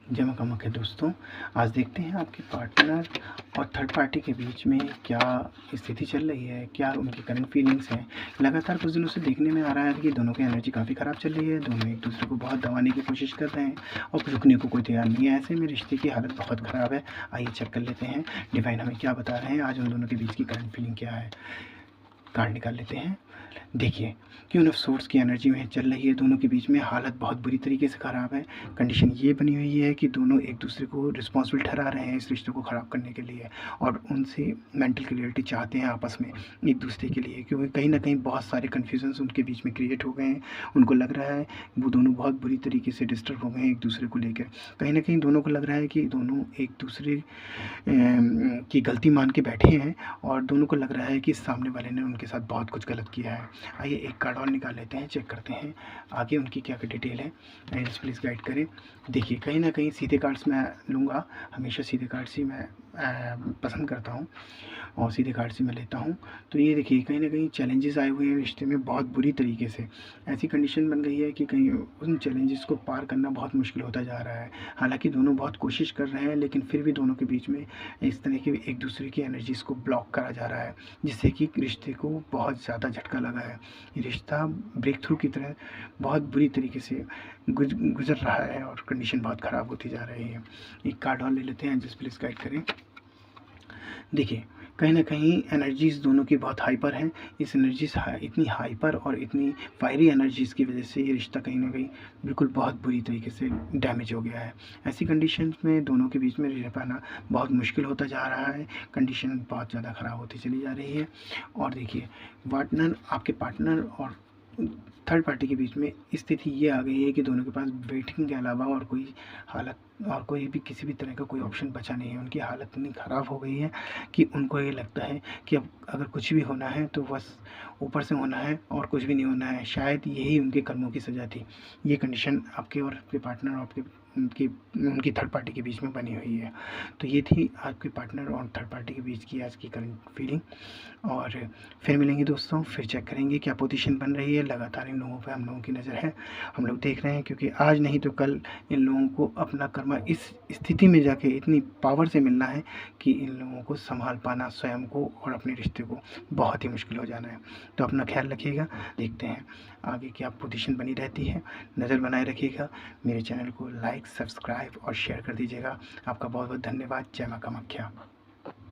जय मां कामाख्या दोस्तों, आज देखते हैं आपके पार्टनर और थर्ड पार्टी के बीच में क्या स्थिति चल रही है, क्या उनकी करंट फीलिंग्स हैं। लगातार कुछ दिनों से देखने में आ रहा है कि दोनों की एनर्जी काफ़ी ख़राब चल रही है, दोनों एक दूसरे को बहुत दबाने की कोशिश कर रहे हैं और रुकने को कोई तैयार नहीं है। ऐसे में रिश्ते की हालत बहुत ख़राब है। आइए चेक कर लेते हैं डिवाइन हमें क्या बता रहे हैं, आज उन दोनों के बीच की करंट फीलिंग क्या है। कार्ड निकाल लेते हैं। देखिए, क्वीन ऑफ सोर्ड्स की एनर्जी में चल रही है, दोनों के बीच में हालत बहुत बुरी तरीके से ख़राब है। कंडीशन ये बनी हुई है कि दोनों एक दूसरे को रिस्पॉन्सिबल ठहरा रहे हैं इस रिश्ते को ख़राब करने के लिए और उनसे मेंटल क्लियरिटी चाहते हैं आपस में एक दूसरे के लिए, क्योंकि कहीं ना कहीं बहुत सारे कन्फ्यूजन्स उनके बीच में क्रिएट हो गए हैं। उनको लग रहा है वो दोनों बहुत बुरी तरीके से डिस्टर्ब हो गए हैं एक दूसरे को लेकर। कहीं ना कहीं दोनों को लग रहा है कि दोनों एक दूसरे की गलती मान के बैठे हैं और दोनों को लग रहा है कि सामने वाले ने उनके साथ बहुत कुछ गलत किया है। आइए एक कार्ड और निकाल लेते हैं, चेक करते हैं आगे उनकी क्या डिटेल है। एंजल्स प्लीज़ गाइड करें। देखिए, कहीं ना कहीं सीधे कार्ड्स मैं लूँगा, हमेशा सीधे कार्ड्स ही मैं पसंद करता हूँ और सीधे कार्ड्स ही मैं लेता हूँ। तो ये देखिए, कहीं ना कहीं चैलेंजेस आए हुए हैं रिश्ते में बहुत बुरी तरीके से। ऐसी कंडीशन बन गई है कि कहीं उन चैलेंजेस को पार करना बहुत मुश्किल होता जा रहा है। हालांकि दोनों बहुत कोशिश कर रहे हैं, लेकिन फिर भी दोनों के बीच में इस तरह की एक दूसरे की एनर्जीज़ को ब्लॉक करा जा रहा है, जिससे कि रिश्ते को बहुत ज़्यादा झटका लगा है। ये रिश्ता ब्रेक थ्रू की तरह बहुत बुरी तरीके से गुजर रहा है और कंडीशन बहुत ख़राब होती जा रही है। एक कार्ड और ले लेते हैं, जस्ट प्लीज़ गाइड करें। देखिए, कहीं ना कहीं एनर्जीज़ दोनों की बहुत हाइपर हैं। इस एनर्जीज इतनी हाइपर और इतनी फायरी एनर्जीज़ की वजह से ये रिश्ता कहीं ना कहीं बिल्कुल बहुत बुरी तरीके से डैमेज हो गया है। ऐसी कंडीशंस में दोनों के बीच में रह पाना बहुत मुश्किल होता जा रहा है। कंडीशन बहुत ज़्यादा ख़राब होती चली जा रही है। और देखिए, आपके पार्टनर और थर्ड पार्टी के बीच में स्थिति ये आ गई है कि दोनों के पास वेटिंग के अलावा और कोई हालत और कोई भी किसी भी तरह का कोई ऑप्शन बचा नहीं है। उनकी हालत इतनी ख़राब हो गई है कि उनको ये लगता है कि अब अगर कुछ भी होना है तो बस ऊपर से होना है और कुछ भी नहीं होना है। शायद यही उनके कर्मों की सज़ा थी। ये कंडीशन आपके और आपके पार्टनर और उनकी थर्ड पार्टी के बीच में बनी हुई है। तो ये थी आपके पार्टनर और थर्ड पार्टी के बीच की आज की करंट फीलिंग। और फिर मिलेंगे दोस्तों, फिर चेक करेंगे क्या पोजीशन बन रही है। लगातार इन लोगों पे हम लोगों की नज़र है, हम लोग देख रहे हैं, क्योंकि आज नहीं तो कल इन लोगों को अपना कर्मा इस स्थिति में जाके इतनी पावर से मिलना है कि इन लोगों को संभाल पाना स्वयं को और अपने रिश्ते को बहुत ही मुश्किल हो जाना है। तो अपना ख्याल रखिएगा, देखते हैं आगे क्या पोजीशन बनी रहती है। नज़र बनाए रखिएगा। मेरे चैनल को लाइक, सब्सक्राइब और शेयर कर दीजिएगा। आपका बहुत बहुत धन्यवाद। जय मां कामाख्या।